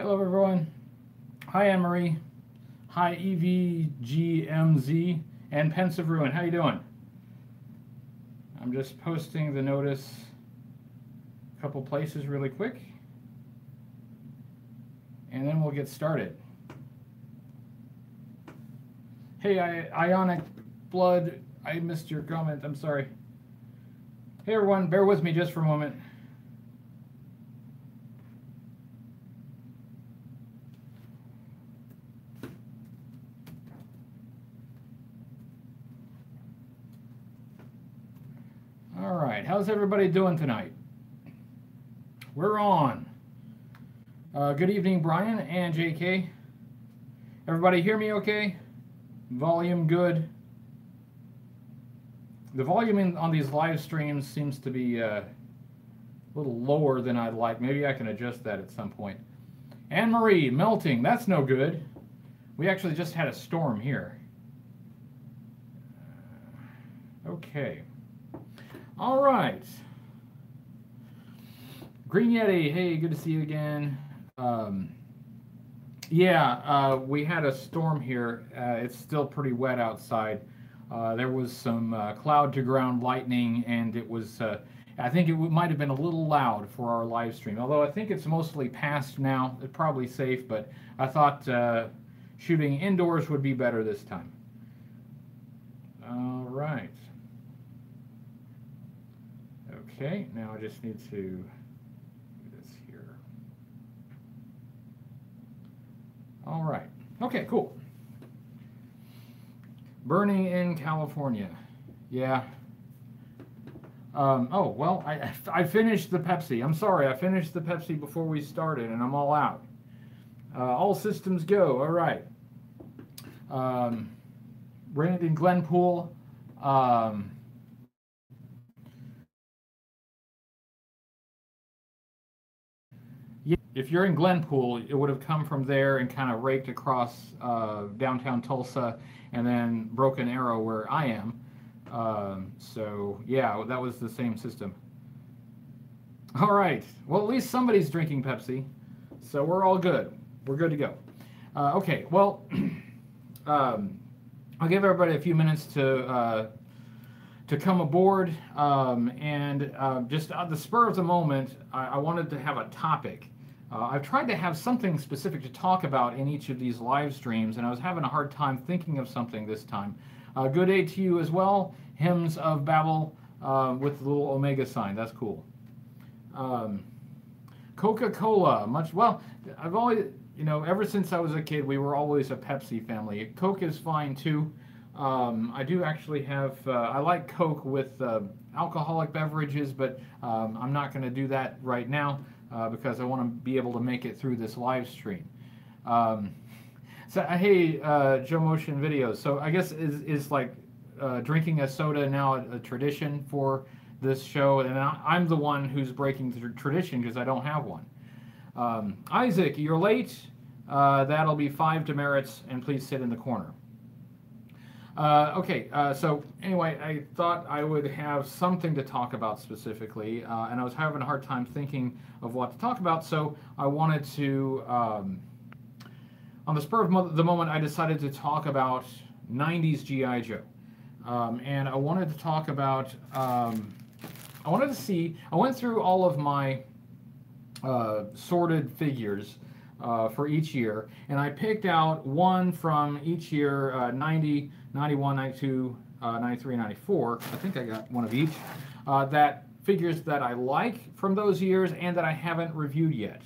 Hello, everyone. Hi, Anne-Marie. Hi, EVGMZ and Pensive Ruin. How you doing? I'm just posting the notice a couple places really quick, and then we'll get started. Hey, Ionic Blood, I missed your comment. I'm sorry. Hey, everyone. Bear with me just for a moment. All right, how's everybody doing tonight? We're on. Good evening, Brian and JK. Everybody hear me okay? Volume good? The volume on these live streams seems to be a little lower than I'd like. Maybe I can adjust that at some point. Anne-Marie, melting, that's no good. We actually just had a storm here. Okay. All right. Green Yeti, hey, good to see you again. We had a storm here. It's still pretty wet outside. There was some cloud to ground lightning, and it was, I think it might have been a little loud for our live stream, although I think it's mostly past now. It's probably safe, but I thought shooting indoors would be better this time. All right. Okay, now I just need to do this here. All right. Okay, cool. Burning in California. Yeah. Oh, well, I finished the Pepsi. I'm sorry, I finished the Pepsi before we started, and I'm all out. All systems go. All right. Brandon Glenpool. If you're in Glenpool, it would have come from there and kind of raked across downtown Tulsa and then Broken Arrow where I am. So yeah, that was the same system. All right. Well, at least somebody's drinking Pepsi, so we're all good. We're good to go. Okay. Well, I'll give everybody a few minutes to come aboard, and just at the spur of the moment, I wanted to have a topic. I've tried to have something specific to talk about in each of these live streams, and I was having a hard time thinking of something this time. Good day to you as well, Hymns of Babel with the little omega sign. That's cool. Coca-Cola, well, I've always, ever since I was a kid, we were always a Pepsi family. Coke is fine too. I do actually have, I like Coke with alcoholic beverages, but I'm not going to do that right now because I want to be able to make it through this live stream. Hey, Joe Motion Videos. So I guess is like drinking a soda now a tradition for this show, and I'm the one who's breaking the tradition because I don't have one. Isaac, you're late. That'll be 5 demerits, and please sit in the corner. So anyway, I thought I would have something to talk about specifically, and I was having a hard time thinking of what to talk about, so I wanted to, on the spur of the moment, I decided to talk about 90s G.I. Joe. And I wanted to talk about, I went through all of my sorted figures for each year, and I picked out one from each year, 90, 91, 92, 93, 94. I think I got one of each. That figures that I like from those years and that I haven't reviewed yet.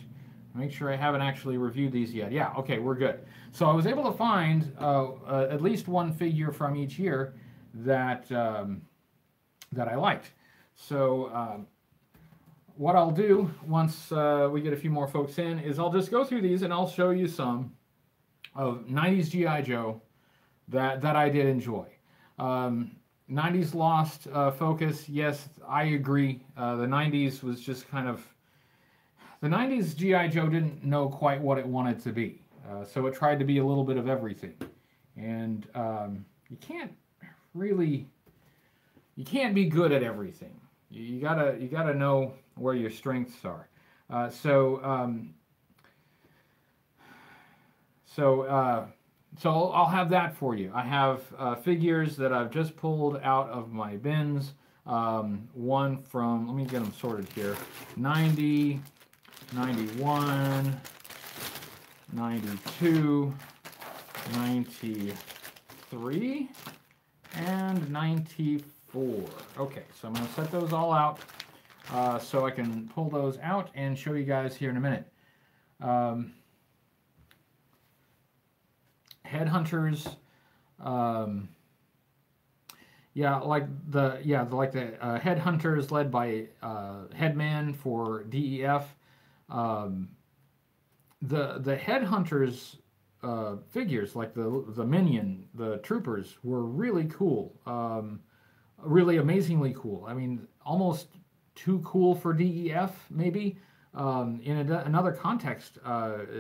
Make sure I haven't actually reviewed these yet. Yeah, okay, we're good. So I was able to find at least one figure from each year that that I liked. So what I'll do once we get a few more folks in is I'll just go through these and I'll show you some of 90s G.I. Joe that I did enjoy. 90s lost focus. Yes, I agree. The 90s was just kind of... The 90s G.I. Joe didn't know quite what it wanted to be. So it tried to be a little bit of everything. And you can't be good at everything. You gotta know where your strengths are. So I'll have that for you. I have figures that I've just pulled out of my bins. One from, let me get them sorted here, 90, 91, 92, 93, and 94. Okay, so I'm going to set those all out so I can pull those out and show you guys here in a minute. Headhunters, like the headhunters led by Headman for DEF. The headhunters figures, like the minion, the troopers, were really cool, really amazingly cool. I mean, almost too cool for DEF, maybe. In another context,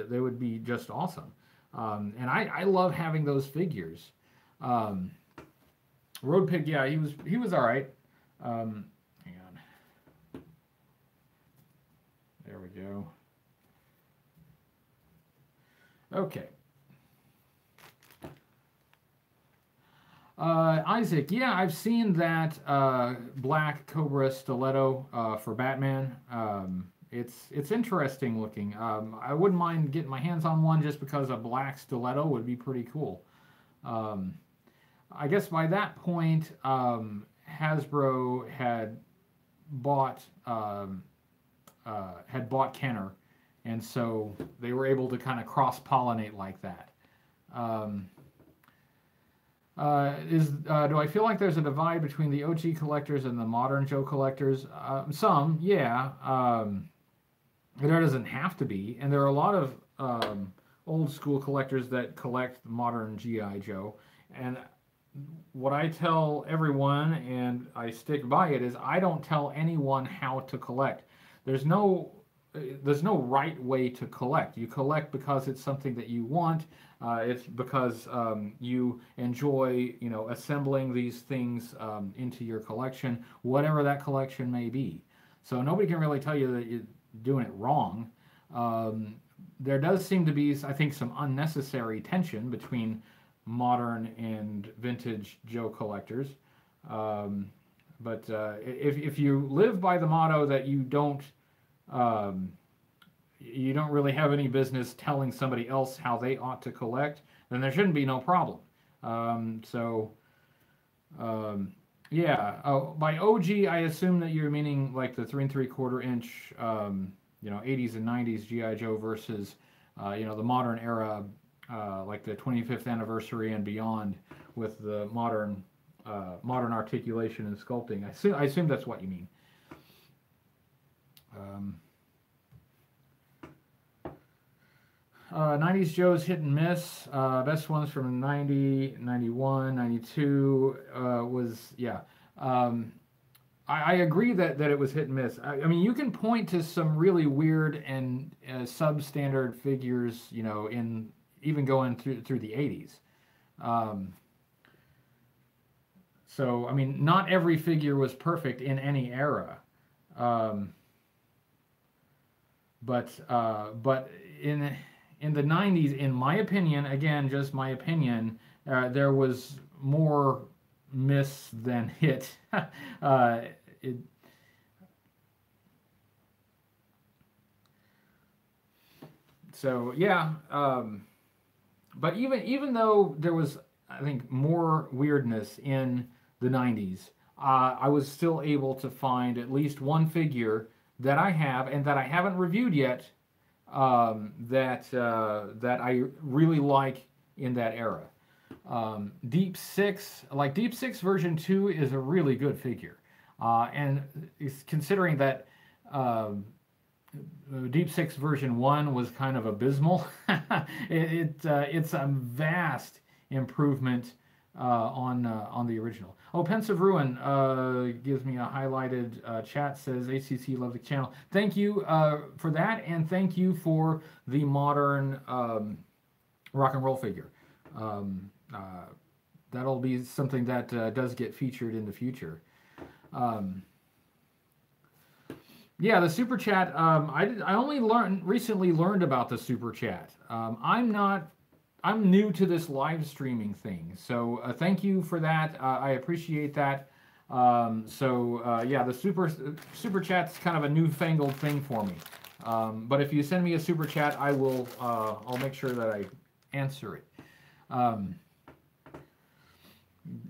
they would be just awesome. And I love having those figures. Road Pig, yeah, he was all right. Hang on. There we go. Okay. Isaac, yeah, I've seen that Black Cobra stiletto for Batman. It's interesting looking. I wouldn't mind getting my hands on one just because a black stiletto would be pretty cool. I guess by that point, Hasbro had bought Kenner, and so they were able to kind of cross-pollinate like that. Do I feel like there's a divide between the OG collectors and the modern Joe collectors? Some, yeah. There doesn't have to be, and there are a lot of old school collectors that collect modern G.I. Joe, and what I tell everyone, and I stick by it, is I don't tell anyone how to collect. There's no right way to collect. You collect because it's something that you want. It's because you enjoy, assembling these things into your collection, whatever that collection may be. So nobody can really tell you that you're doing it wrong. There does seem to be, I think, some unnecessary tension between modern and vintage Joe collectors. But if you live by the motto that you don't really have any business telling somebody else how they ought to collect, then there shouldn't be no problem. Yeah. By OG, I assume that you're meaning like the 3 3/4 inch, 80s and 90s G.I. Joe versus, the modern era, like the 25th anniversary and beyond, with the modern articulation and sculpting. I assume that's what you mean. 90s Joe's hit and miss. Best ones from 90, 91, 92 was, yeah. I agree that it was hit and miss. I mean, you can point to some really weird and substandard figures, in even going through the 80s. So, I mean, not every figure was perfect in any era. But in the 90s, in my opinion, again, just my opinion, there was more miss than hit. So yeah, but even though there was, I think, more weirdness in the 90s, I was still able to find at least one figure that I have and that I haven't reviewed yet, that I really like in that era. Deep Six version 2 is a really good figure, and considering that Deep Six version 1 was kind of abysmal, it's a vast improvement on the original. Oh, Pensive Ruin gives me a highlighted chat, says HCC love the channel. Thank you for that, and thank you for the modern rock and roll figure. That'll be something that does get featured in the future. Yeah, the super chat. I only recently learned about the super chat. I'm not I'm new to this live streaming thing, so thank you for that. I appreciate that. Yeah, the super chat's kind of a newfangled thing for me. But if you send me a super chat, I will. I'll make sure that I answer it. Um,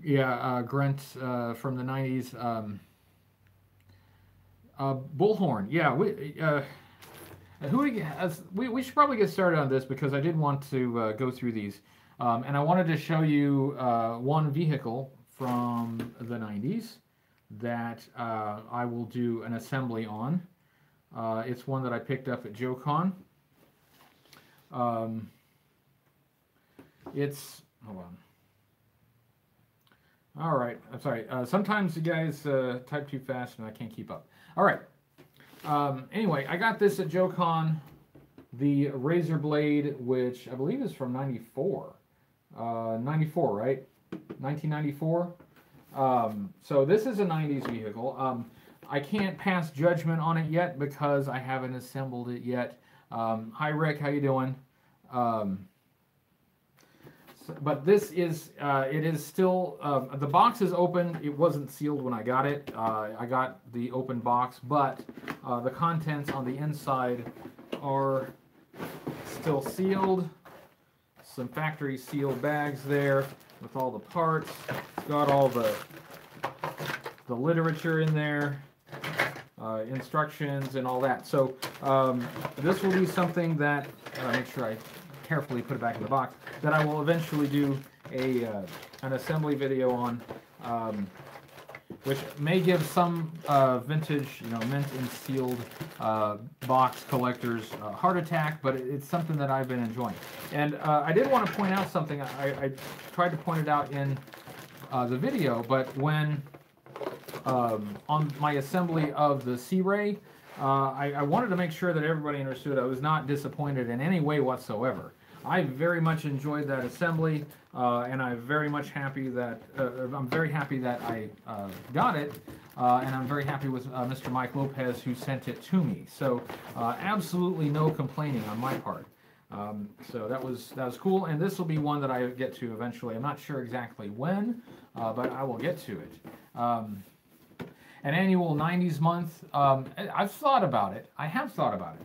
yeah, Grant from the '90s. Bullhorn. Yeah, we should probably get started on this because I did want to go through these, and I wanted to show you one vehicle from the '90s that I will do an assembly on. It's one that I picked up at JoeCon. Hold on. All right, I'm sorry. Sometimes you guys type too fast and I can't keep up. All right. Anyway, I got this at JoeCon, the Razor Blade, which I believe is from '94. 94, right? 1994. So this is a '90s vehicle. I can't pass judgment on it yet because I haven't assembled it yet. Hi Rick, how you doing? But this is, it is still, the box is open. It wasn't sealed when I got it. I got the open box, but the contents on the inside are still sealed. Some factory sealed bags there with all the parts. It's got all the literature in there, instructions and all that. So this will be something that, make sure I carefully put it back in the box, that I will eventually do an assembly video on, which may give some vintage, mint and sealed box collectors a heart attack, but it's something that I've been enjoying. And I did want to point out something. I tried to point it out in the video, but when on my assembly of the C-Ray, I wanted to make sure that everybody understood I was not disappointed in any way whatsoever. I very much enjoyed that assembly, and I'm very happy that I got it, and I'm very happy with Mr. Mike Lopez who sent it to me. So absolutely no complaining on my part. So that was cool, and this will be one that I get to eventually. I'm not sure exactly when, but I will get to it. An annual '90s month. I've thought about it. I have thought about it.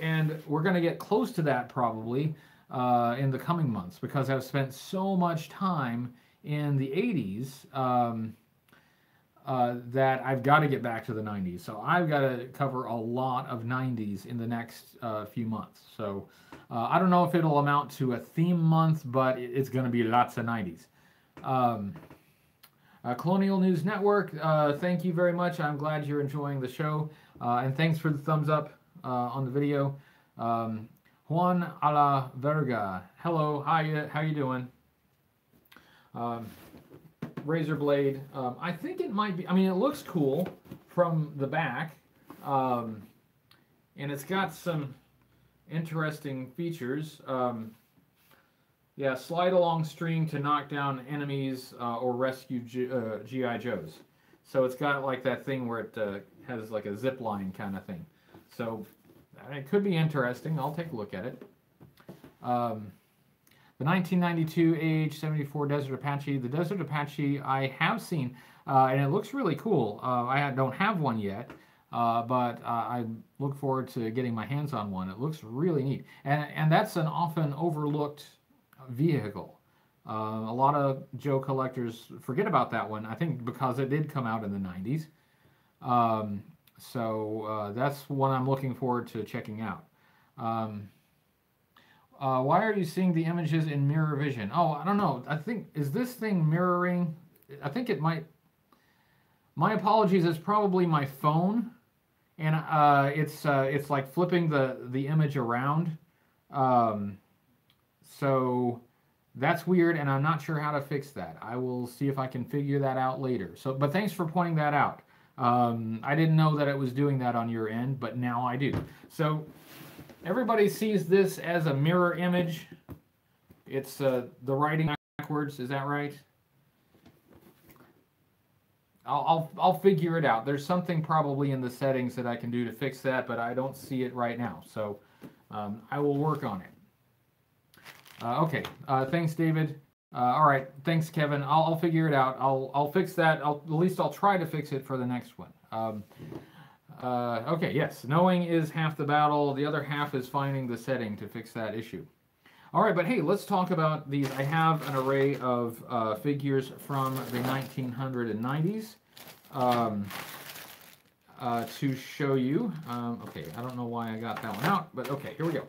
And we're going to get close to that probably in the coming months because I've spent so much time in the 80s that I've got to get back to the 90s. So I've got to cover a lot of 90s in the next few months. So I don't know if it'll amount to a theme month, but it's going to be lots of 90s. Colonial News Network, thank you very much. I'm glad you're enjoying the show. And thanks for the thumbs up on the video. Juan a la Verga, hello, how you doing? Razor Blade, I think it might be, I mean, it looks cool from the back, and it's got some interesting features. Yeah, slide along string to knock down enemies or rescue G.I. Joes. So it's got like that thing where it has like a zip line kind of thing. So it could be interesting. I'll take a look at it. The 1992 HCC788 Desert Apache. The Desert Apache I have seen, and it looks really cool. I don't have one yet, but I look forward to getting my hands on one. It looks really neat. And that's an often overlooked vehicle. A lot of Joe collectors forget about that one, I think because it did come out in the 90s. So that's one I'm looking forward to checking out. Why are you seeing the images in mirror vision? Oh, I don't know. I think, is this thing mirroring? I think it might. My apologies, it's probably my phone. And it's like flipping the image around. So that's weird, and I'm not sure how to fix that. I will see if I can figure that out later. So, but thanks for pointing that out. I didn't know that it was doing that on your end, but now I do. So everybody sees this as a mirror image. It's the writing backwards. Is that right? I'll figure it out. There's something probably in the settings that I can do to fix that, but I don't see it right now. So I will work on it. Okay. Thanks, David. All right. Thanks, Kevin. I'll figure it out. I'll fix that. At least I'll try to fix it for the next one. Okay. Yes. Knowing is half the battle. The other half is finding the setting to fix that issue. All right. But hey, let's talk about these. I have an array of figures from the 1990s to show you. Okay. I don't know why I got that one out, but okay. Here we go.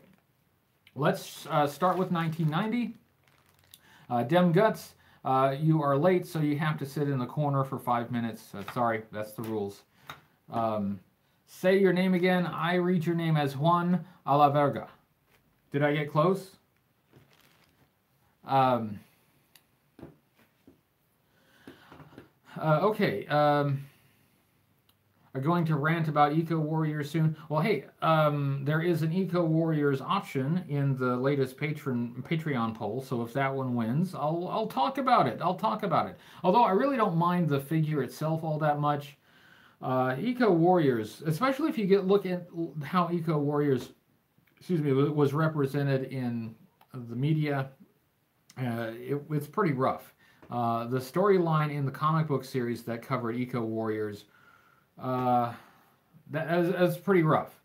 Let's start with 1990. Dem Guts, you are late, so you have to sit in the corner for 5 minutes. Sorry, that's the rules. Say your name again. I read your name as Juan a la Verga. Did I get close? Okay. Are going to rant about Eco Warriors soon. Well, hey, there is an Eco Warriors option in the latest Patreon poll, so if that one wins, I'll talk about it. I'll talk about it. Although I really don't mind the figure itself all that much. Eco Warriors, especially if you look at how Eco Warriors, was represented in the media, it's pretty rough. The storyline in the comic book series that covered Eco Warriors, that's pretty rough.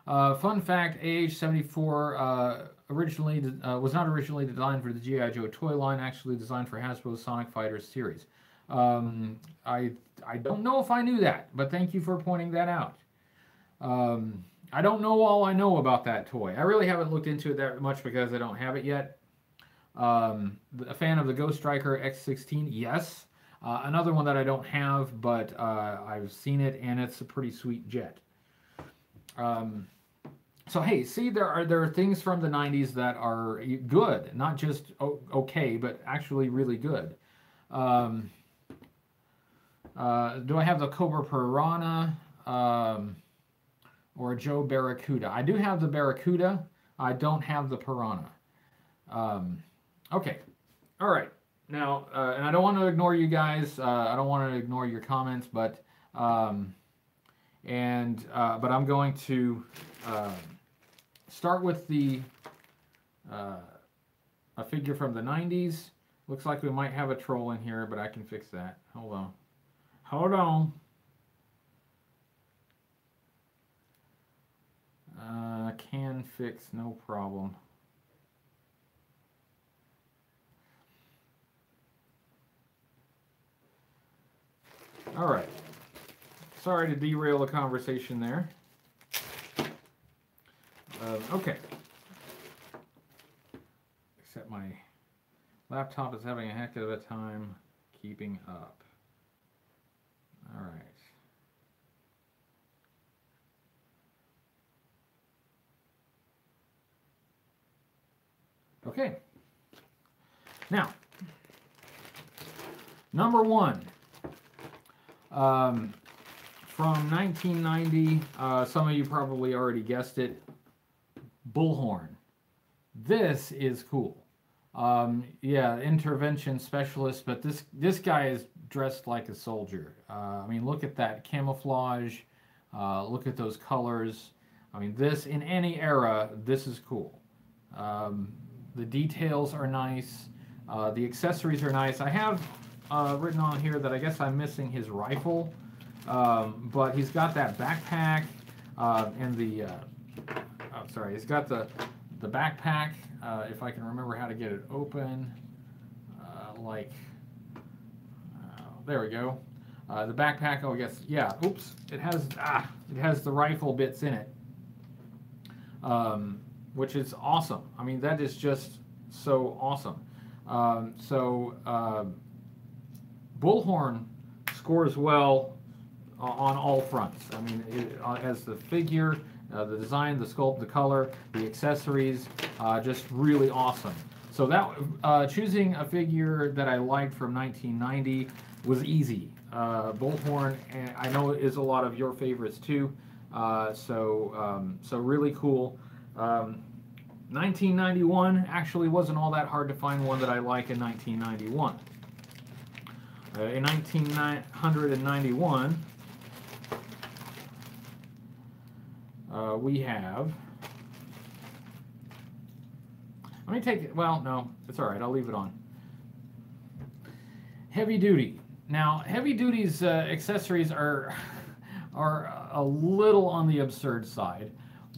Fun fact: HCC788 originally was not originally designed for the G.I. Joe toy line. Actually designed for Hasbro's Sonic Fighters series. I don't know if I knew that, but thank you for pointing that out. I don't know all I know about that toy. I really haven't looked into it that much because I don't have it yet. A fan of the Ghost Striker X16, yes. Another one that I don't have, but I've seen it, and it's a pretty sweet jet. So hey, see, there are things from the 90s that are good, not just okay, but actually really good. Do I have the Cobra Piranha or Joe Barracuda? I do have the Barracuda. I don't have the Piranha. Okay, all right. Now, and I don't want to ignore you guys. I don't want to ignore your comments, but I'm going to start with a figure from the 90s. Looks like we might have a troll in here, but I can fix that. Hold on. Hold on. Can fix, no problem. All right. Sorry to derail the conversation there. Okay. Except my laptop is having a heck of a time keeping up. All right. Okay. Now, number one. From 1990, some of you probably already guessed it, Bullhorn. This is cool. Yeah, intervention specialist, but this guy is dressed like a soldier. I mean, look at that camouflage. Look at those colors. I mean, this, in any era, this is cool. The details are nice. The accessories are nice. I have written on here that I guess I'm missing his rifle, but he's got that backpack and the sorry, he's got the backpack, if I can remember how to get it open, there we go. The backpack, oh yes, yeah, oops, it has the rifle bits in it, which is awesome. I mean, that is just so awesome. Bullhorn scores well on all fronts. I mean, as the figure, the design, the sculpt, the color, the accessories, just really awesome. So that choosing a figure that I liked from 1990 was easy. Bullhorn, I know, is a lot of your favorites too. So really cool. 1991 actually wasn't all that hard to find one that I like in 1991. In 1991, we have, Let me take it. Well, no, it's all right. I'll leave it on. Heavy duty. Now, heavy duty's accessories are a little on the absurd side,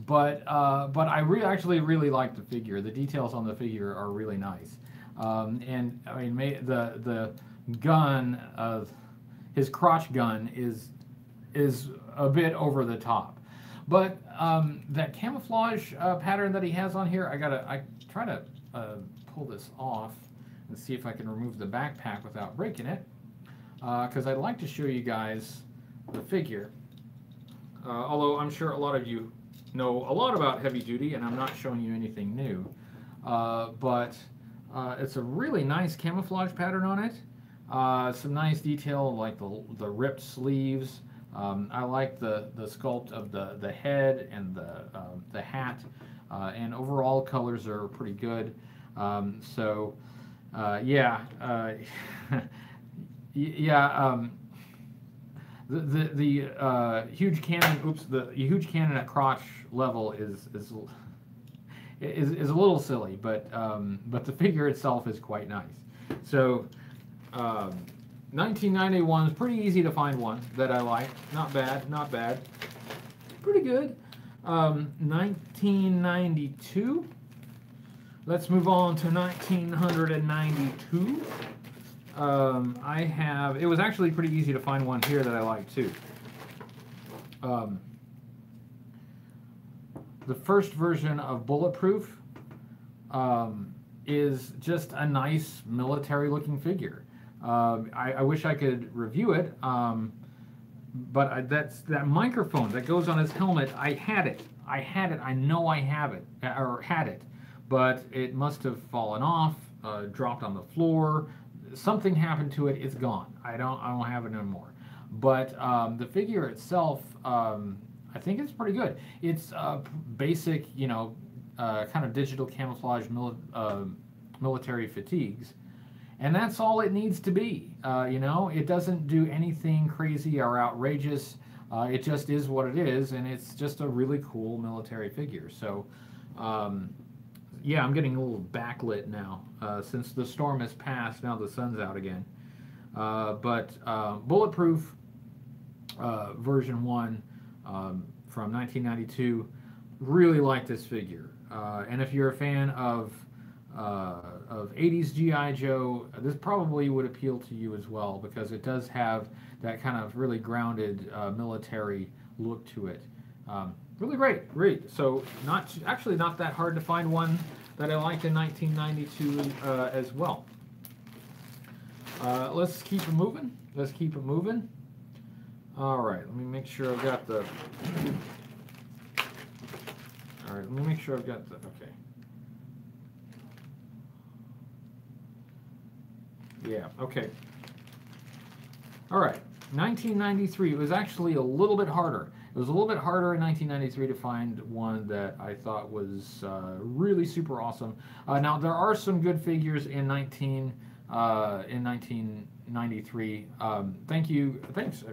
but I actually really like the figure. The details on the figure are really nice, and I mean the gun, his crotch gun is a bit over the top, but that camouflage pattern that he has on here, I try to pull this off and see if I can remove the backpack without breaking it, because I'd like to show you guys the figure. Although I'm sure a lot of you know a lot about heavy duty, and I'm not showing you anything new, but it's a really nice camouflage pattern on it. Some nice detail like the ripped sleeves. I like the sculpt of the head and the hat, and overall colors are pretty good. Yeah, yeah. The huge cannon. Oops, the huge cannon at crotch level is a little silly, but the figure itself is quite nice. So. 1991 is pretty easy to find one that I like. Not bad, not bad. Pretty good. 1992. Let's move on to 1992. It was actually pretty easy to find one here that I like too. The first version of Bulletproof is just a nice military-looking figure. I wish I could review it, but that microphone that goes on his helmet. I had it. I know I have it, or had it, but it must have fallen off, dropped on the floor. Something happened to it. It's gone. I don't have it anymore. But the figure itself, I think it's pretty good. It's basic, kind of digital camouflage military fatigues. And that's all it needs to be. It doesn't do anything crazy or outrageous. It just is what it is, and it's just a really cool military figure. So, yeah, I'm getting a little backlit now. Since the storm has passed, now the sun's out again. But Bulletproof version 1 from 1992, really like this figure. And if you're a fan of 80s G.I. Joe, this probably would appeal to you as well, because it does have that kind of really grounded military look to it. Really great. So not that hard to find one that I liked in 1992 as well. Let's keep it moving. All right, let me make sure I've got the... Okay. Yeah, okay. All right, 1993. It was actually a little bit harder. It was a little bit harder in 1993 to find one that I thought was really super awesome. Now, there are some good figures in 1993. Thank you. Thanks.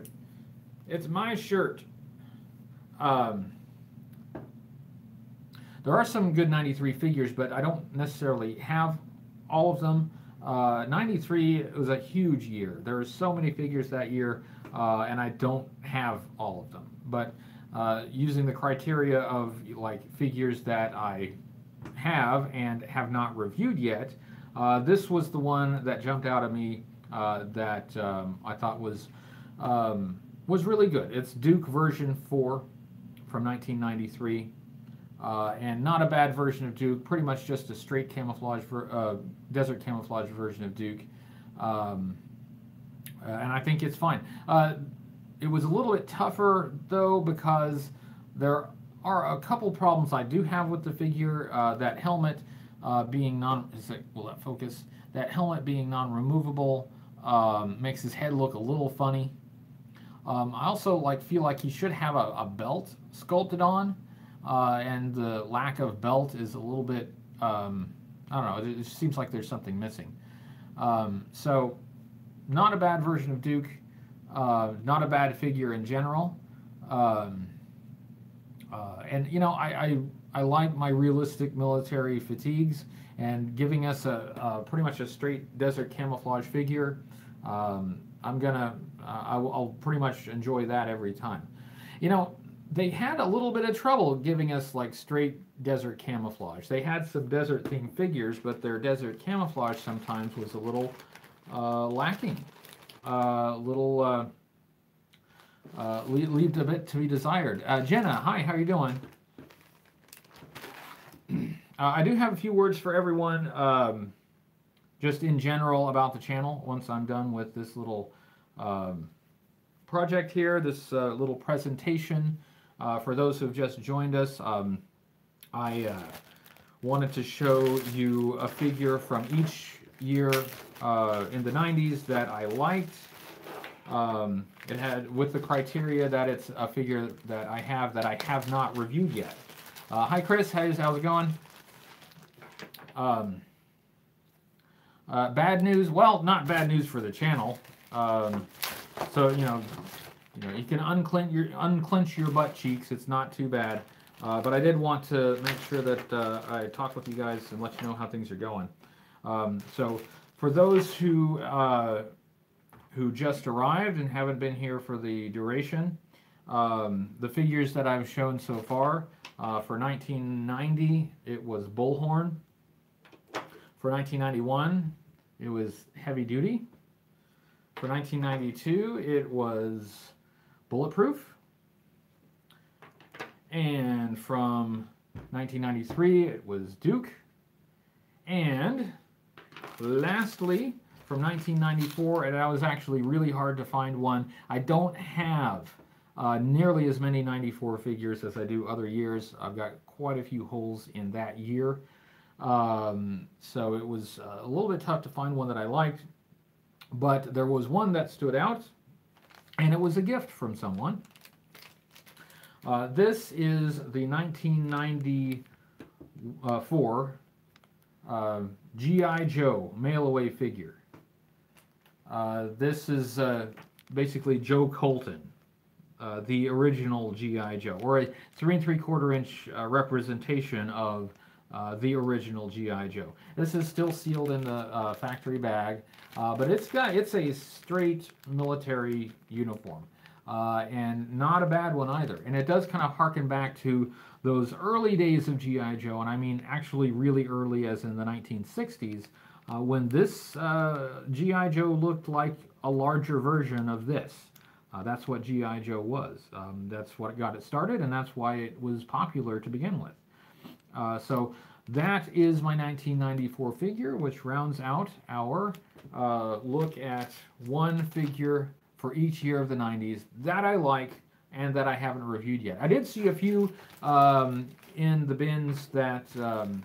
It's my shirt. There are some good 93 figures, but I don't necessarily have all of them. 93 was a huge year. There were so many figures that year, and I don't have all of them. But using the criteria of like figures that I have and have not reviewed yet, this was the one that jumped out at me that I thought was really good. It's Duke version 4 from 1993. And not a bad version of Duke, pretty much just a straight camouflage, desert camouflage version of Duke. And I think it's fine. It was a little bit tougher, though, because there are a couple problems I do have with the figure. That helmet being That helmet being non-removable makes his head look a little funny. I also feel like he should have a belt sculpted on. And the lack of belt is a little bit, I don't know, it seems like there's something missing. So, not a bad version of Duke, not a bad figure in general. And, I I like my realistic military fatigues, and giving us a pretty much a straight desert camouflage figure, I'll pretty much enjoy that every time. You know, they had a little bit of trouble giving us like straight desert camouflage. They had some desert themed figures, but their desert camouflage sometimes was a little lacking, leaved a bit to be desired. Jenna, hi, how are you doing? I do have a few words for everyone, just in general about the channel. Once I'm done with this little project here, this little presentation, for those who have just joined us, I wanted to show you a figure from each year in the 90s that I liked. It had, with the criteria that it's a figure that I have not reviewed yet. Hi Chris, how's it going? Bad news? Well, not bad news for the channel. So you can unclench your butt cheeks. It's not too bad. But I did want to make sure that I talk with you guys and let you know how things are going. So for those who just arrived and haven't been here for the duration, the figures that I've shown so far, for 1990, it was Bullhorn. For 1991, it was Heavy Duty. For 1992, it was Bulletproof. And from 1993, it was Duke. And lastly, from 1994, and that was actually really hard to find one. I don't have nearly as many 94 figures as I do other years. I've got quite a few holes in that year. So it was a little bit tough to find one that I liked. But there was one that stood out, and it was a gift from someone. This is the 1994 G.I. Joe mail-away figure. This is basically Joe Colton, the original G.I. Joe, or a 3 3/4 inch representation of the original G.I. Joe. This is still sealed in the factory bag, but it's a straight military uniform, and not a bad one either. And it does kind of harken back to those early days of G.I. Joe, and I mean actually really early, as in the 1960s, when this G.I. Joe looked like a larger version of this. That's what G.I. Joe was. That's what got it started, and that's why it was popular to begin with. So that is my 1994 figure, which rounds out our look at one figure for each year of the 90s that I like and that I haven't reviewed yet. I did see a few in the bins that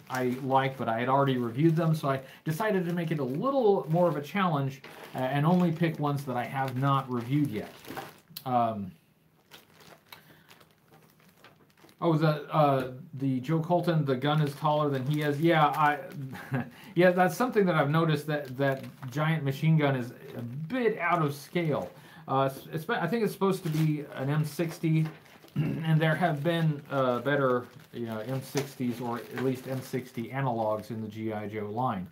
I like, but I had already reviewed them, so I decided to make it a little more of a challenge and only pick ones that I have not reviewed yet. Oh, the Joe Colton, the gun is taller than he is. Yeah, yeah, that's something that I've noticed, that giant machine gun is a bit out of scale. I think it's supposed to be an M60, and there have been better, M60s, or at least M60 analogs in the G.I. Joe line.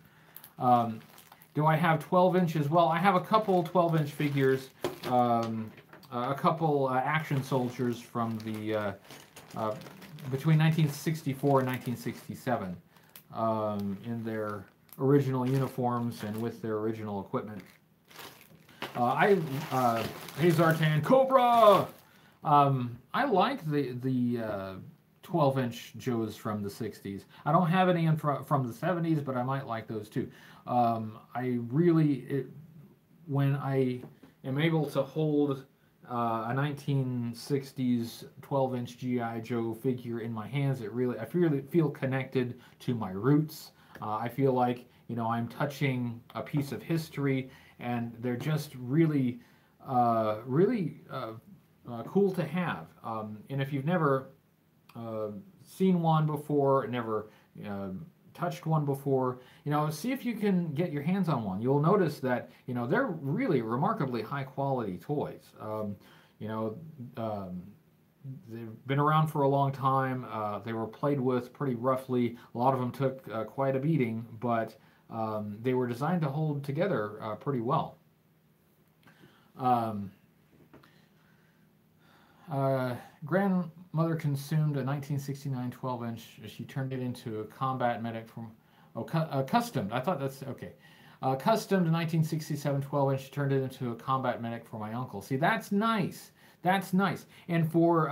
Do I have 12 inches? Well, I have a couple 12-inch figures, a couple action soldiers from the between 1964 and 1967 in their original uniforms and with their original equipment. Hey Zartan, Cobra! I like the 12-inch Joes from the 60s. I don't have any from the 70s, but I might like those too. When I am able to hold a 1960s 12-inch G.I. Joe figure in my hands, I really feel connected to my roots. I feel like, I'm touching a piece of history, and they're just really cool to have. And if you've never seen one before, never touched one before, see if you can get your hands on one. You'll notice that, they're really remarkably high quality toys. they've been around for a long time. They were played with pretty roughly. A lot of them took quite a beating, but they were designed to hold together pretty well. Um, Grandmother consumed a 1969 12-inch. She turned it into a combat medic from, customed. I thought that's okay. Customed 1967 12-inch. She turned it into a combat medic for my uncle. See, that's nice. That's nice. And for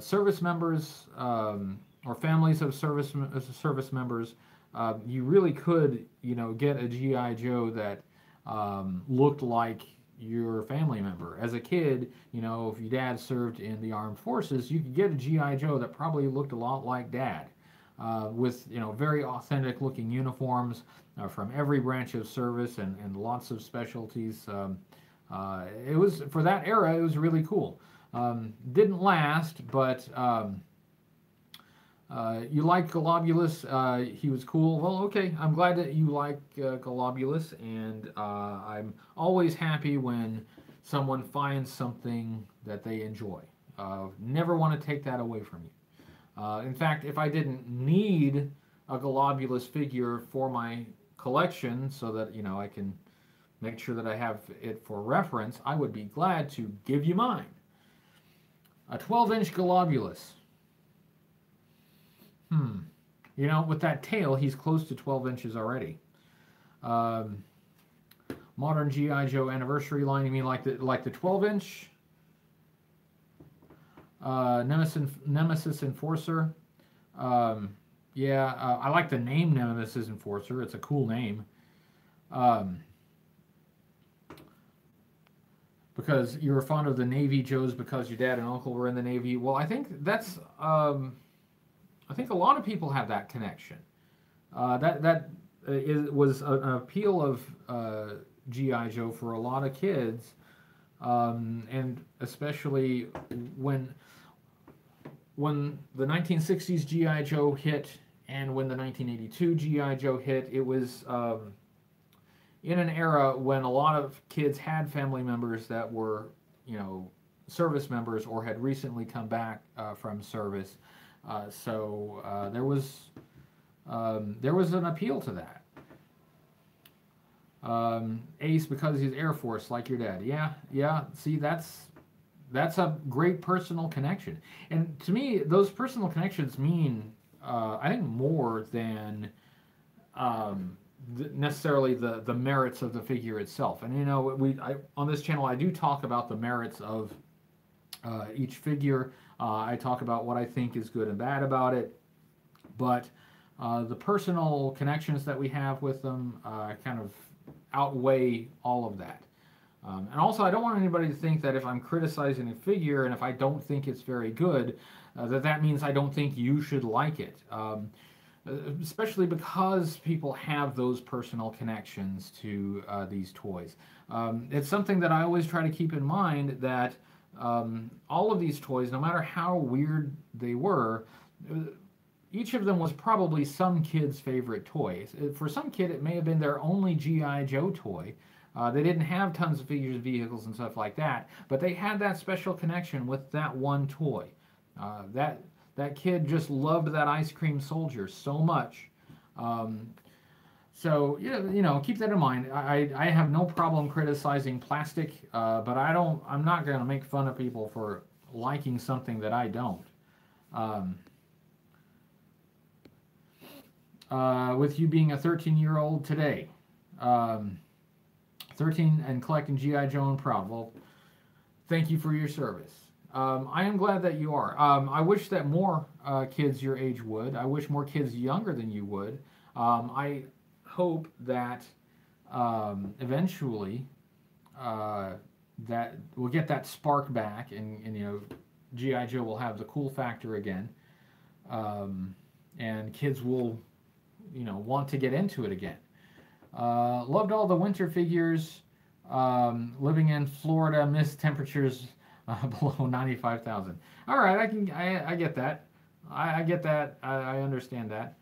service members or families of service members, you really could, get a GI Joe that looked like your family member. As a kid, if your dad served in the armed forces, you could get a GI Joe that probably looked a lot like dad, with very authentic looking uniforms from every branch of service and lots of specialties. It was, for that era, it was really cool. Didn't last, but you like Globulus. He was cool. Well, okay. I'm glad that you like Globulus, and I'm always happy when someone finds something that they enjoy. Never want to take that away from you. In fact, if I didn't need a Globulus figure for my collection so that, I can make sure that I have it for reference, I would be glad to give you mine. A 12-inch Globulus. With that tail, he's close to 12 inches already. Modern GI Joe anniversary line. You mean like the 12-inch? Nemesis Enforcer. Yeah, I like the name Nemesis Enforcer. It's a cool name. Because you were fond of the Navy Joes because your dad and uncle were in the Navy. Well, I think that's. I think a lot of people have that connection. Was an appeal of GI Joe for a lot of kids, and especially when the 1960s GI Joe hit and when the 1982 GI Joe hit. It was in an era when a lot of kids had family members that were, service members or had recently come back from service. So there was an appeal to that. Ace because he's Air Force like your dad. Yeah. See, that's a great personal connection, and to me, those personal connections mean I think more than necessarily the merits of the figure itself. And on this channel I do talk about the merits of each figure. I talk about what I think is good and bad about it, but the personal connections that we have with them kind of outweigh all of that. And also, I don't want anybody to think that if I'm criticizing a figure and if I don't think it's very good, that means I don't think you should like it. Especially because people have those personal connections to these toys. It's something that I always try to keep in mind, that all of these toys, no matter how weird they were, each of them was probably some kid's favorite toy. For some kid, it may have been their only G.I. Joe toy. They didn't have tons of figures, vehicles, and stuff like that, but they had that special connection with that one toy. That kid just loved that ice cream soldier so much. So keep that in mind. I have no problem criticizing plastic, but I'm not going to make fun of people for liking something that I don't. With you being a 13-year-old today, 13 and collecting G.I. Joe and proud. Well, thank you for your service. I am glad that you are. I wish that more kids your age would. I wish more kids younger than you would. I hope that eventually that we'll get that spark back, and G.I. Joe will have the cool factor again, and kids will want to get into it again. Loved all the winter figures. Living in Florida, missed temperatures below 95,000. All right, I get that. I get that. I understand that.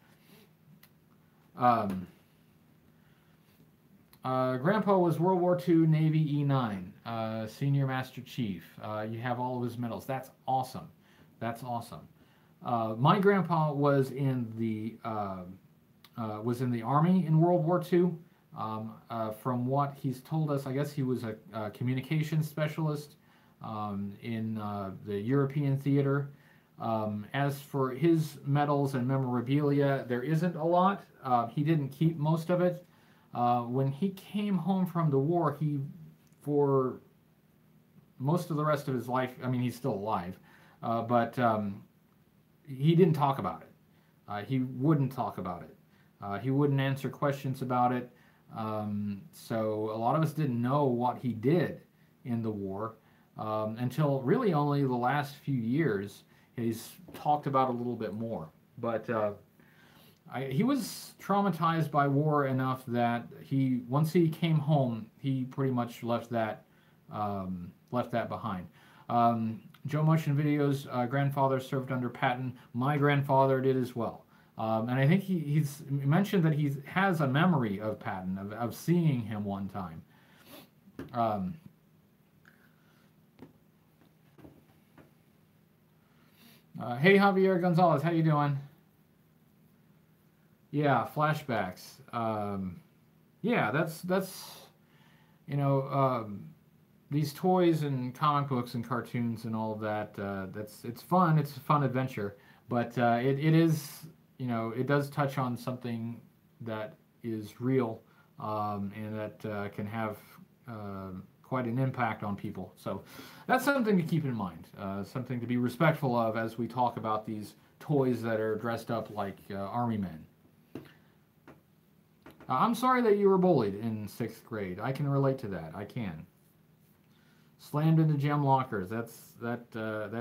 Grandpa was World War II Navy E9. Senior Master Chief. You have all of his medals. That's awesome. That's awesome. My grandpa was in the Army in World War II. From what he's told us, I guess he was a communications specialist in the European theater. As for his medals and memorabilia, there isn't a lot. He didn't keep most of it. When he came home from the war, for most of the rest of his life, I mean, he's still alive, but he didn't talk about it. He wouldn't talk about it. He wouldn't answer questions about it. So a lot of us didn't know what he did in the war until really only the last few years. He's talked about a little bit more. But he was traumatized by war enough that once he came home, he pretty much left that behind. Joe Motion Videos, grandfather served under Patton. My grandfather did as well. And I think he's mentioned that he has a memory of Patton, of seeing him one time. Hey, Javier Gonzalez, how you doing? Yeah, flashbacks. Yeah, that's these toys and comic books and cartoons and all of that. It's fun. It's a fun adventure, but it is, it does touch on something that is real and that can have quite an impact on people. So that's something to keep in mind, something to be respectful of as we talk about these toys that are dressed up like army men. I'm sorry that you were bullied in 6th grade. I can relate to that. I can. Slammed into gem lockers. That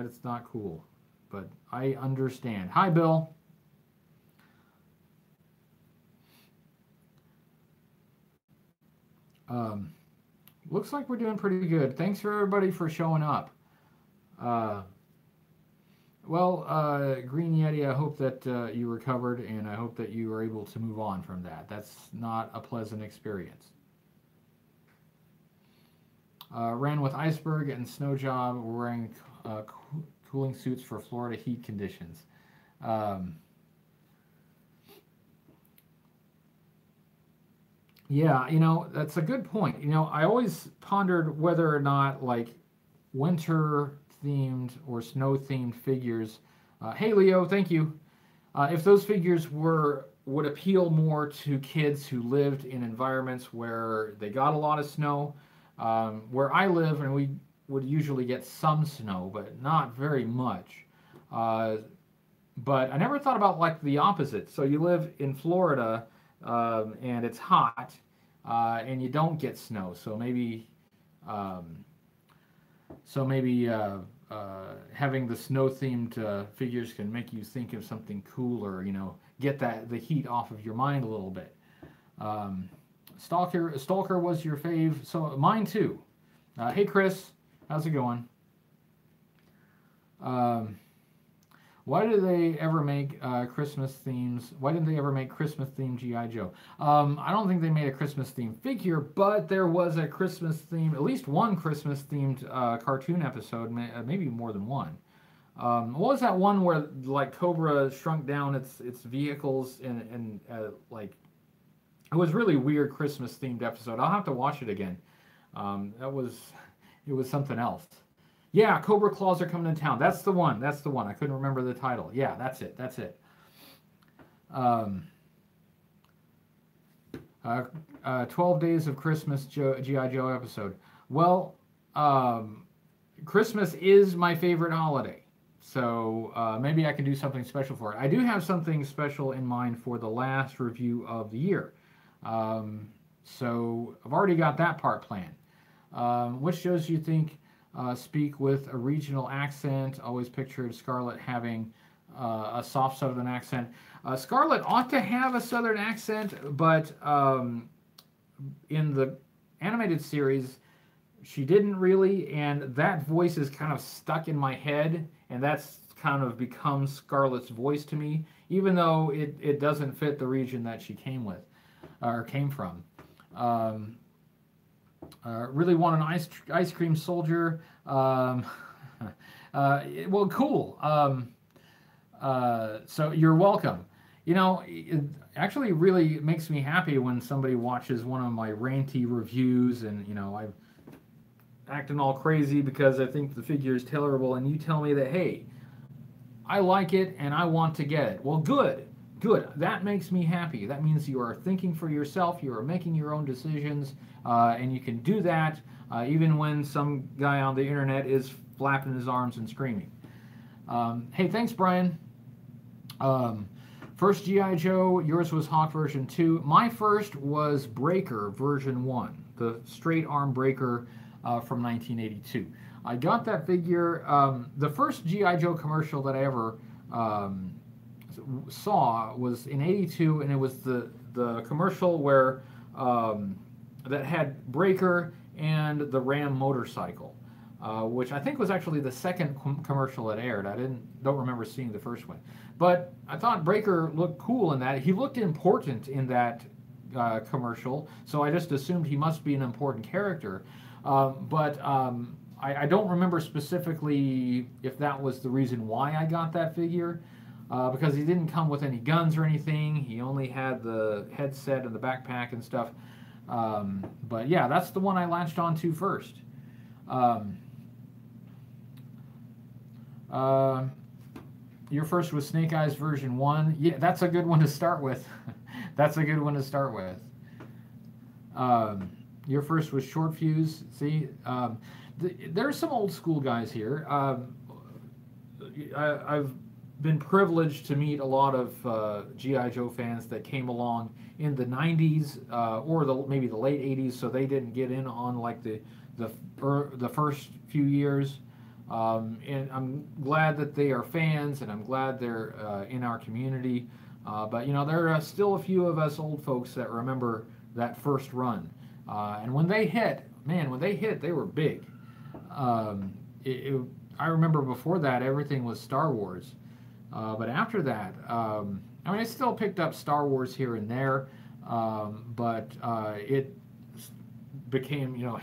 is not cool. But I understand. Hi, Bill. Looks like we're doing pretty good. Thanks for everybody for showing up. Green Yeti, I hope that you recovered, and I hope that you were able to move on from that. That's not a pleasant experience. Ran with iceberg and snow job, wearing cooling suits for Florida heat conditions. Yeah, that's a good point. I always pondered whether or not, like, winter-themed or snow-themed figures, hey, Leo, thank you, if those figures would appeal more to kids who lived in environments where they got a lot of snow. Where I live, and we would usually get some snow, but not very much. But I never thought about, like, the opposite. So you live in Florida, and it's hot, and you don't get snow. So maybe having the snow-themed figures can make you think of something cooler. Get the heat off of your mind a little bit. Stalker was your fave, so mine too. Hey Chris, how's it going? Why did they ever make Christmas themes? Why didn't they ever make Christmas themed G.I. Joe? I don't think they made a Christmas themed figure, but there was a Christmas theme, at least one Christmas themed cartoon episode, maybe more than one. What was that one where, like, Cobra shrunk down its vehicles and like, it was really weird Christmas themed episode. I'll have to watch it again. It was something else. Yeah, Cobra Claws are coming to town. That's the one. That's the one. I couldn't remember the title. Yeah, that's it. That's it. 12 Days of Christmas G.I. Joe episode. Well, Christmas is my favorite holiday. So maybe I can do something special for it. I do have something special in mind for the last review of the year. So I've already got that part planned. Which shows you think speak with a regional accent? Always pictured Scarlett having a soft Southern accent. Scarlett ought to have a Southern accent, but in the animated series, she didn't really, and that voice is kind of stuck in my head, and that's kind of become Scarlett's voice to me, even though it doesn't fit the region that she came with, or came from. Really want an ice cream soldier. Well, cool. So you're welcome. You know, it actually really makes me happy when somebody watches one of my ranty reviews, and you know, I'm acting all crazy because I think the figure is terrible, and you tell me that, hey, I like it and I want to get it. Well, good, good. That makes me happy. That means you are thinking for yourself, you are making your own decisions, and you can do that even when some guy on the internet is flapping his arms and screaming. Hey, thanks, Brian. First G.I. Joe, yours was Hawk version 2. My first was Breaker version 1, the straight arm Breaker from 1982. I got that figure. The first G.I. Joe commercial that I ever saw was in '82, and it was the commercial where that had Breaker and the Ram motorcycle, which I think was actually the second commercial that aired. I don't remember seeing the first one, but I thought Breaker looked cool in that. He looked important in that commercial, so I just assumed he must be an important character. But I don't remember specifically if that was the reason why I got that figure, because he didn't come with any guns or anything. He only had the headset and the backpack and stuff. But yeah, that's the one I latched onto first. Your first was Snake Eyes version 1. Yeah, that's a good one to start with. That's a good one to start with. Your first was Short Fuse. See, there's some old school guys here. I've been privileged to meet a lot of G.I. Joe fans that came along in the 90s or maybe the late 80s, so they didn't get in on like the first few years. And I'm glad that they are fans, and I'm glad they're in our community. But you know, there are still a few of us old folks that remember that first run. And when they hit, man, they were big. I remember before that, everything was Star Wars. But after that, I mean, I still picked up Star Wars here and there, but it became, you know,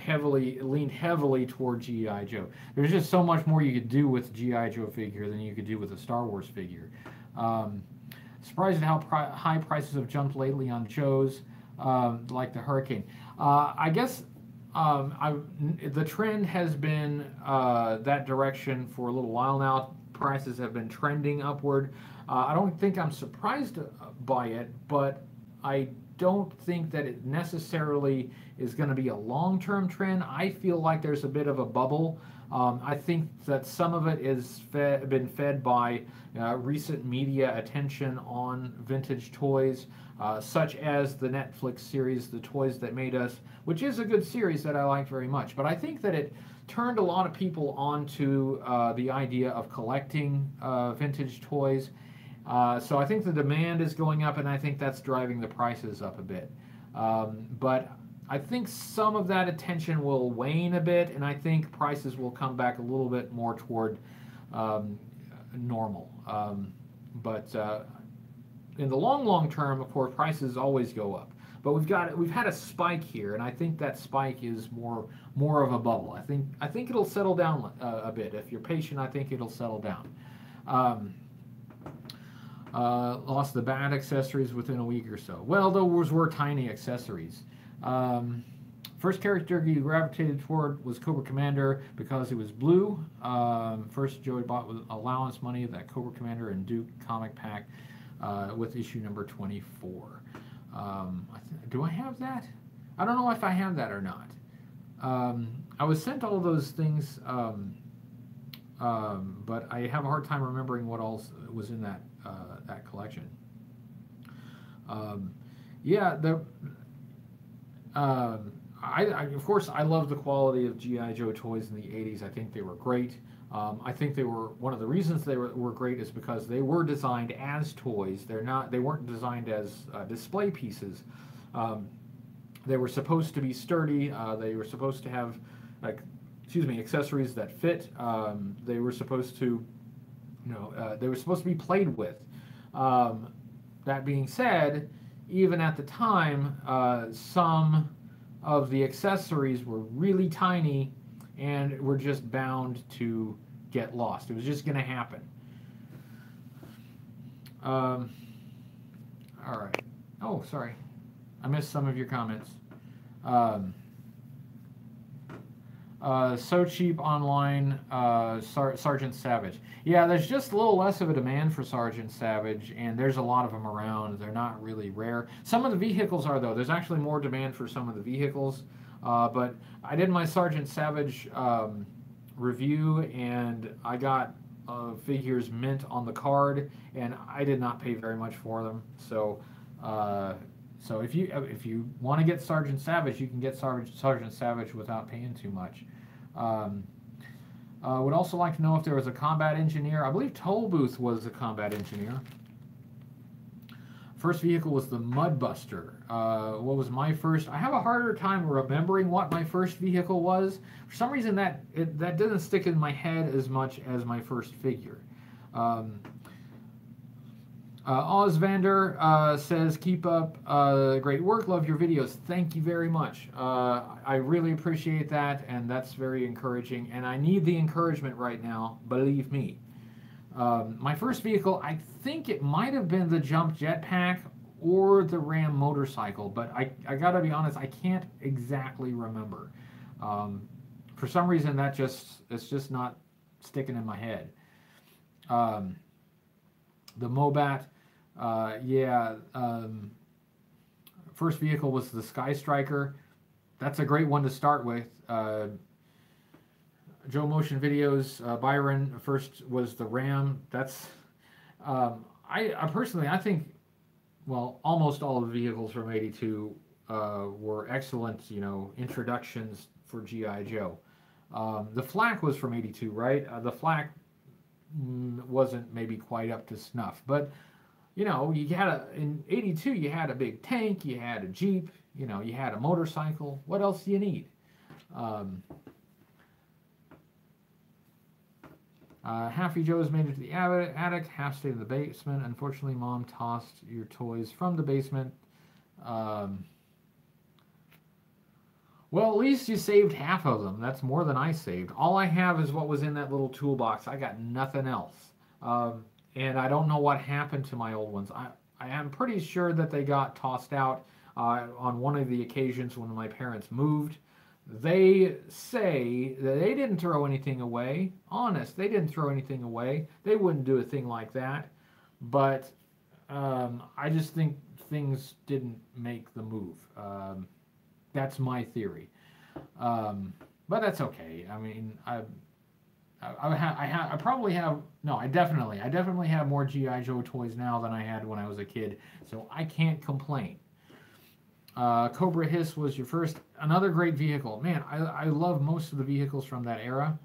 leaned heavily toward G.I. Joe. There's just so much more you could do with G.I. Joe figure than you could do with a Star Wars figure. Surprised at how high prices have jumped lately on Joes, like the Hurricane. I guess the trend has been that direction for a little while now. Prices have been trending upward. I don't think I'm surprised by it, but I don't think that it necessarily is going to be a long-term trend. I feel like there's a bit of a bubble. I think that some of it is been fed by recent media attention on vintage toys, such as the Netflix series, The Toys That Made Us, which is a good series that I like very much. But I think that it turned a lot of people onto the idea of collecting vintage toys. So I think the demand is going up, and I think that's driving the prices up a bit. But I think some of that attention will wane a bit, and I think prices will come back a little bit more toward normal. But in the long term, of course, prices always go up. But we've had a spike here, and I think that spike is more of a bubble. I think it'll settle down a bit. If you're patient, I think it'll settle down. Lost the bad accessories within a week or so. Well, those were tiny accessories. First character you gravitated toward was Cobra Commander because it was blue. First Joey bought with allowance money that Cobra Commander and Duke comic pack with issue number 24. Do I have that? I don't know if I have that or not. I was sent all those things, but I have a hard time remembering what else was in that collection. Yeah, of course, I love the quality of G.I. Joe toys in the 80s. I think they were great. I think they were one of the reasons they were great is because they were designed as toys. They weren't designed as display pieces. They were supposed to be sturdy. They were supposed to have, accessories that fit. They were supposed to, they were supposed to be played with. That being said, even at the time, some of the accessories were really tiny and were just bound to get lost. It was just going to happen. All right. Oh, sorry. I missed some of your comments. So cheap online, Sergeant Savage. Yeah, there's just a little less of a demand for Sergeant Savage, and there's a lot of them around. They're not really rare. Some of the vehicles are, though. There's actually more demand for some of the vehicles. But I did my Sergeant Savage review, and I got figures mint on the card, and I did not pay very much for them. So, so if you want to get Sergeant Savage, you can get Sergeant Savage without paying too much. Would also like to know if there was a combat engineer. I believe Tollbooth was a combat engineer. First vehicle was the Mudbuster. What was my first? I have a harder time remembering what my first vehicle was. For some reason, that didn't stick in my head as much as my first figure. Ozvander says, keep up great work, love your videos. Thank you very much. I really appreciate that, and that's very encouraging, and I need the encouragement right now, believe me. My first vehicle, I think it might have been the Jump Jetpack or the Ram motorcycle, but I gotta be honest, I can't exactly remember. For some reason, it's just not sticking in my head. The Mobat, first vehicle was the Sky Striker. That's a great one to start with. Joe Motion Videos, Byron first was the Ram. That's I personally, I think, well, almost all of the vehicles from '82 were excellent, introductions for G.I. Joe. The Flak was from '82, right? The Flak wasn't maybe quite up to snuff, but you had in '82 you had a big tank, you had a Jeep, you had a motorcycle. What else do you need? Half of Joe's made it to the attic, half stayed in the basement. Unfortunately, Mom tossed your toys from the basement. Well, at least you saved half of them. That's more than I saved. All I have is what was in that little toolbox. I got nothing else. And I don't know what happened to my old ones. I am pretty sure that they got tossed out on one of the occasions when my parents moved. They say that they didn't throw anything away. Honest, they didn't throw anything away. They wouldn't do a thing like that. But I just think things didn't make the move. That's my theory. But that's okay. I mean, I probably have, no, I definitely have more G.I. Joe toys now than I had when I was a kid. So I can't complain. Cobra Hiss was your first. Another great vehicle. Man, I love most of the vehicles from that era.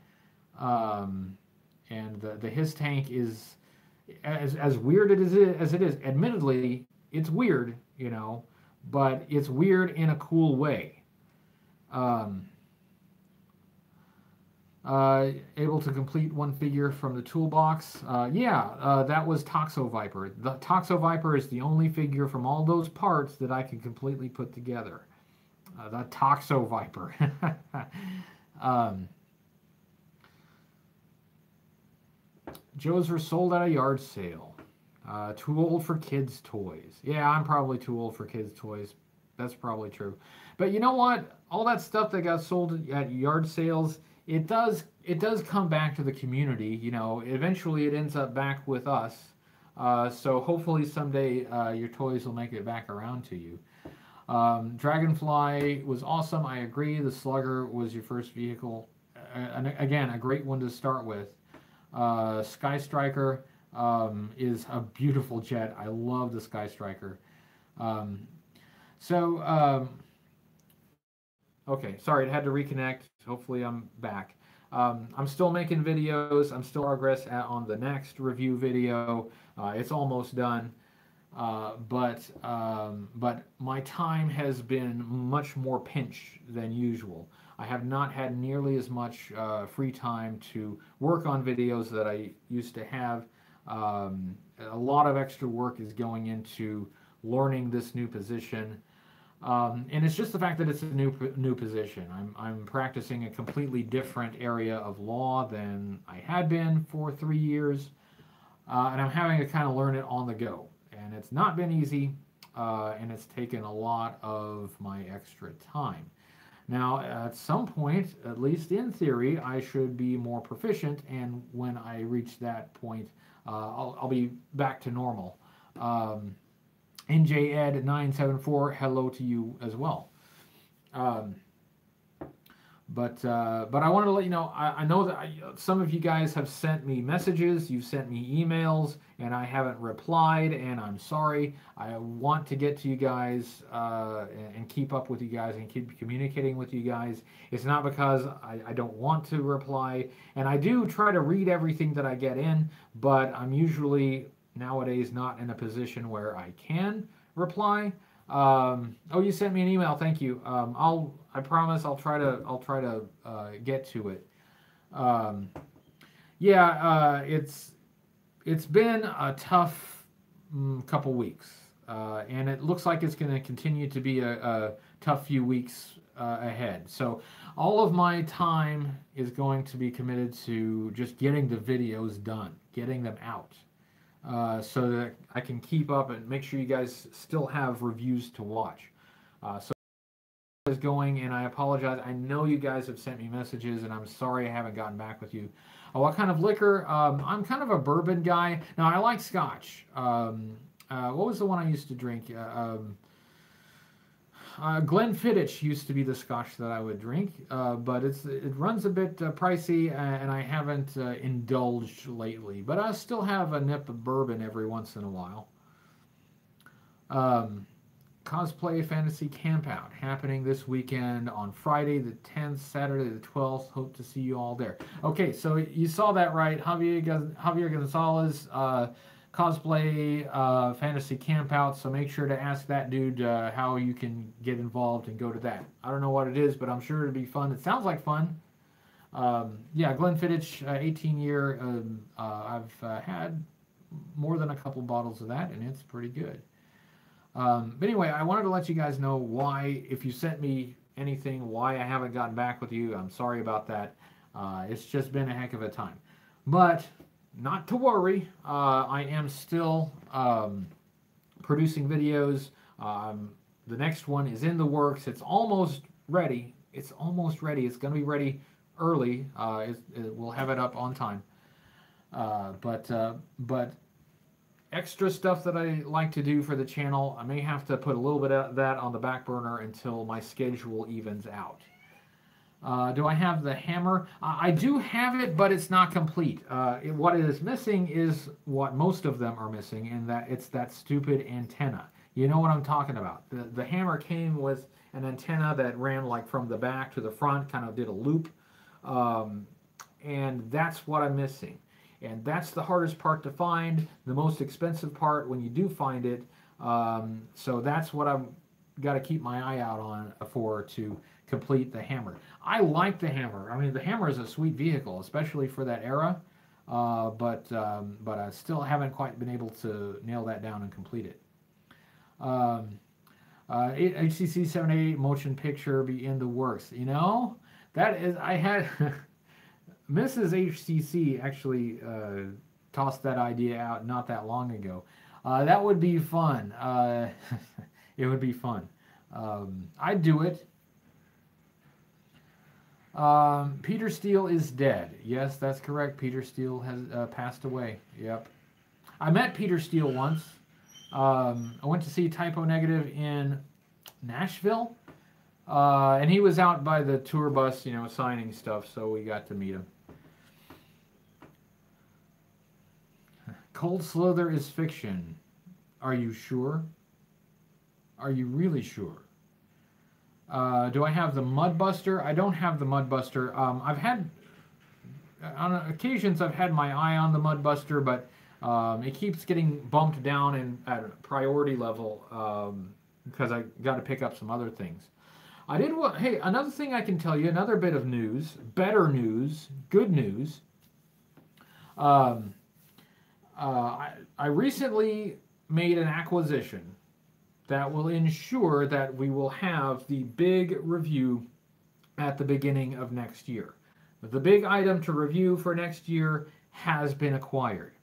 And the Hiss tank is, as weird as it is, admittedly, it's weird, but it's weird in a cool way. Able to complete one figure from the toolbox. That was Toxo Viper. The Toxo Viper is the only figure from all those parts that I can completely put together. The Toxo Viper. Joe's were sold at a yard sale. Too old for kids' toys. Yeah, I'm probably too old for kids' toys. That's probably true. But you know what? All that stuff that got sold at yard sales, it does come back to the community. Eventually it ends up back with us. So hopefully someday your toys will make it back around to you. Dragonfly was awesome. I agree. The Slugger was your first vehicle. And again, a great one to start with. Sky Striker is a beautiful jet. I love the Sky Striker. Okay, sorry, it had to reconnect. Hopefully I'm back. I'm still making videos. I'm still progress on the next review video. It's almost done. But my time has been much more pinched than usual. I have not had nearly as much free time to work on videos that I used to have. A lot of extra work is going into learning this new position. And it's just the fact that it's a new position. I'm practicing a completely different area of law than I had been for 3 years, and I'm having to kind of learn it on the go. And it's not been easy, and it's taken a lot of my extra time. Now, at some point, at least in theory, I should be more proficient, and when I reach that point, I'll be back to normal. NJEd974, hello to you as well. But I wanted to let you know, I know that some of you guys have sent me messages, you've sent me emails, and I haven't replied, and I'm sorry. I want to get to you guys and keep up with you guys and keep communicating with you guys. It's not because I don't want to reply, and I do try to read everything that I get in, but I'm usually nowadays not in a position where I can reply. Oh, you sent me an email. Thank you. I promise I'll try to get to it. Yeah, it's been a tough couple weeks, and it looks like it's going to continue to be a tough few weeks ahead. So all of my time is going to be committed to just getting the videos done, getting them out. So that I can keep up and make sure you guys still have reviews to watch. So is going, and I apologize. I know you guys have sent me messages, and I'm sorry I haven't gotten back with you. What kind of liquor? I'm kind of a bourbon guy. Now, I like scotch. What was the one I used to drink? Glenfiddich used to be the scotch that I would drink, but it runs a bit pricey, and I haven't indulged lately. But I still have a nip of bourbon every once in a while. Cosplay Fantasy Campout happening this weekend on Friday the 10th, Saturday the 12th. Hope to see you all there. Okay, so you saw that right. Javier Gonzalez. Cosplay Fantasy Campout, so make sure to ask that dude how you can get involved and go to that. I don't know what it is, but I'm sure it'll be fun. It sounds like fun. Yeah, Glenfiddich 18-year. I've had more than a couple bottles of that, and it's pretty good. But anyway, I wanted to let you guys know why, if you sent me anything, why I haven't gotten back with you. I'm sorry about that. It's just been a heck of a time. But not to worry, I am still producing videos. The next one is in the works. It's almost ready. It's almost ready. It's going to be ready early. We'll have it up on time. But extra stuff that I like to do for the channel, I may have to put a little bit of that on the back burner until my schedule evens out. Do I have the hammer? I do have it, but it's not complete. What it is missing is what most of them are missing, and that it's that stupid antenna. You know what I'm talking about. The hammer came with an antenna that ran like from the back to the front, kind of did a loop, and that's what I'm missing. And that's the hardest part to find, the most expensive part when you do find it. So that's what I've got to keep my eye out on for to complete the hammer. I like the hammer. I mean, the hammer is a sweet vehicle, especially for that era. But I still haven't quite been able to nail that down and complete it. HCC788 motion picture be in the works. You know, that is, I had Mrs. HCC actually tossed that idea out not that long ago. That would be fun. It would be fun. I'd do it. Peter Steele is dead. Yes, that's correct. Peter Steele has passed away. Yep. I met Peter Steele once. I went to see Typo Negative in Nashville. And he was out by the tour bus, you know, signing stuff, so we got to meet him. Cold Slither is fiction. Are you sure? Are you really sure? Do I have the Mudbuster? I don't have the Mudbuster. I've had, on occasions, I've had my eye on the Mudbuster, but it keeps getting bumped down at a priority level because I got to pick up some other things. Hey, another thing I can tell you, another bit of news, better news, good news. I recently made an acquisition. that will ensure that we will have the big review at the beginning of next year. The big item to review for next year has been acquired.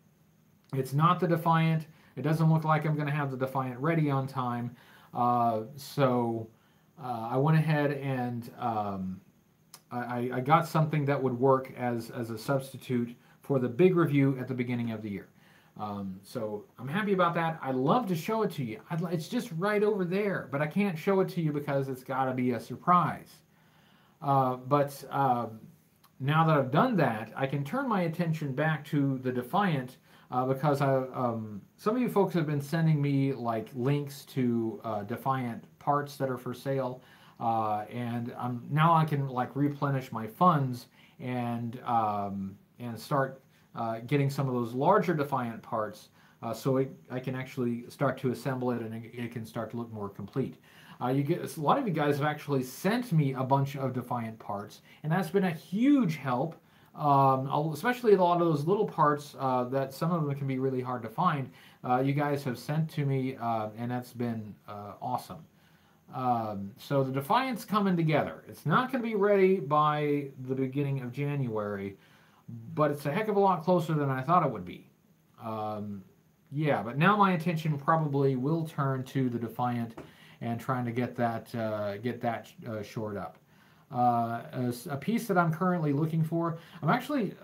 It's not the Defiant. It doesn't look like I'm going to have the Defiant ready on time. So I went ahead and I got something that would work as a substitute for the big review at the beginning of the year. So I'm happy about that. I'd love to show it to you. It's just right over there, but I can't show it to you because it's got to be a surprise. But now that I've done that, I can turn my attention back to the Defiant because some of you folks have been sending me like links to Defiant parts that are for sale, and now I can like replenish my funds and start getting some of those larger Defiant parts, so I can actually start to assemble it and it can start to look more complete. A lot of you guys have actually sent me a bunch of Defiant parts, and that's been a huge help. Especially a lot of those little parts that some of them can be really hard to find. You guys have sent to me, and that's been awesome. So the Defiant's coming together. It's not going to be ready by the beginning of January, but it's a heck of a lot closer than I thought it would be. Yeah, but now my attention probably will turn to the Defiant and trying to get that shored up. A piece that I'm currently looking for, I'm actually,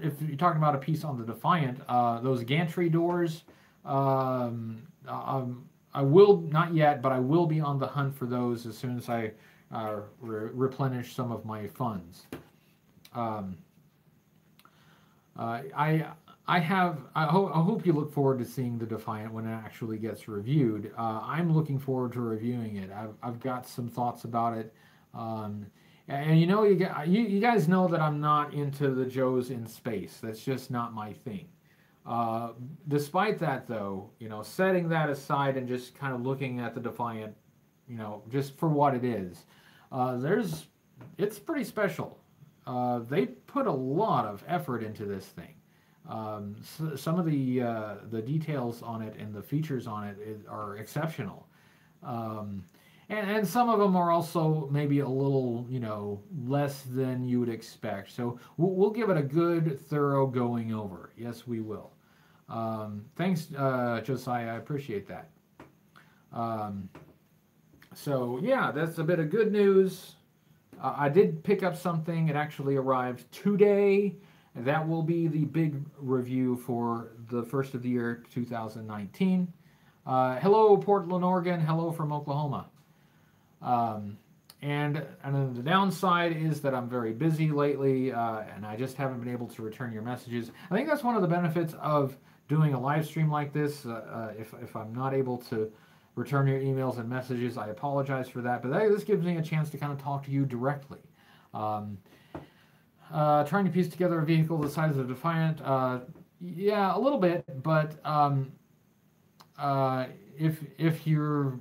if you're talking about a piece on the Defiant, those gantry doors, I will, not yet, but I will be on the hunt for those as soon as I replenish some of my funds. I hope you look forward to seeing the Defiant when it actually gets reviewed. I'm looking forward to reviewing it. I've got some thoughts about it. And you know, you guys know that I'm not into the Joes in space. That's just not my thing. Despite that, though, you know, setting that aside and just kind of looking at the Defiant, you know, just for what it is, it's pretty special. They put a lot of effort into this thing. Some of the details on it and the features on it are exceptional. And some of them are also maybe a little, you know, less than you would expect. So we'll give it a good, thorough going over. Yes, we will. Thanks, Josiah. I appreciate that. So, yeah, that's a bit of good news. I did pick up something. It actually arrived today. That will be the big review for the first of the year, 2019. Hello, Portland, Oregon. Hello from Oklahoma. And then the downside is that I'm very busy lately, and I just haven't been able to return your messages. I think that's one of the benefits of doing a live stream like this. If I'm not able to return your emails and messages, I apologize for that. But this gives me a chance to kind of talk to you directly. Trying to piece together a vehicle the size of the Defiant, yeah, a little bit, but if you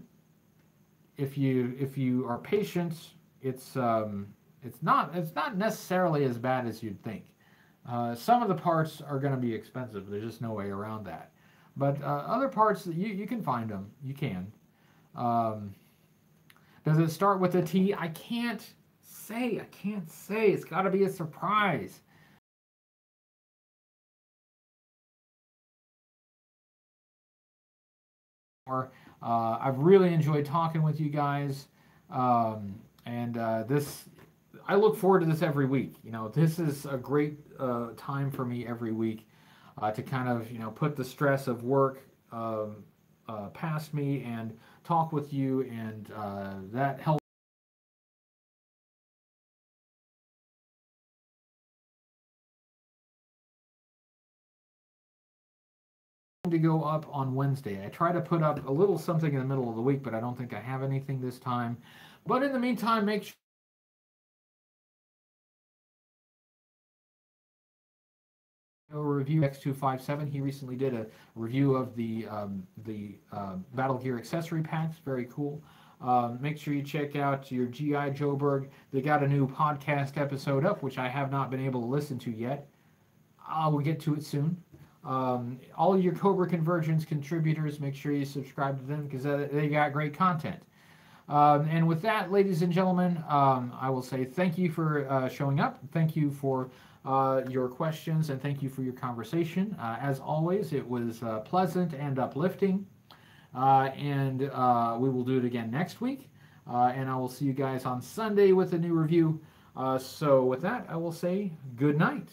are patient, it's not necessarily as bad as you'd think. Some of the parts are going to be expensive. There's just no way around that. But other parts, you can find them. You can. Does it start with a T? I can't say. It's got to be a surprise. I've really enjoyed talking with you guys, and I look forward to this every week. You know, this is a great time for me every week to kind of, you know, put the stress of work past me and talk with you, and that helps to go up on Wednesday. I try to put up a little something in the middle of the week, but I don't think I have anything this time. But in the meantime, make sure review X257. He recently did a review of the Battle Gear accessory packs. Very cool. Make sure you check out your G.I. Joeberg. They got a new podcast episode up, which I have not been able to listen to yet. I will get to it soon. all your Cobra Convergence contributors, make sure you subscribe to them because they got great content. And with that, ladies and gentlemen, I will say thank you for showing up. Thank you for your questions, and thank you for your conversation. As always, it was pleasant and uplifting. And we will do it again next week. And I will see you guys on Sunday with a new review. So with that, I will say good night.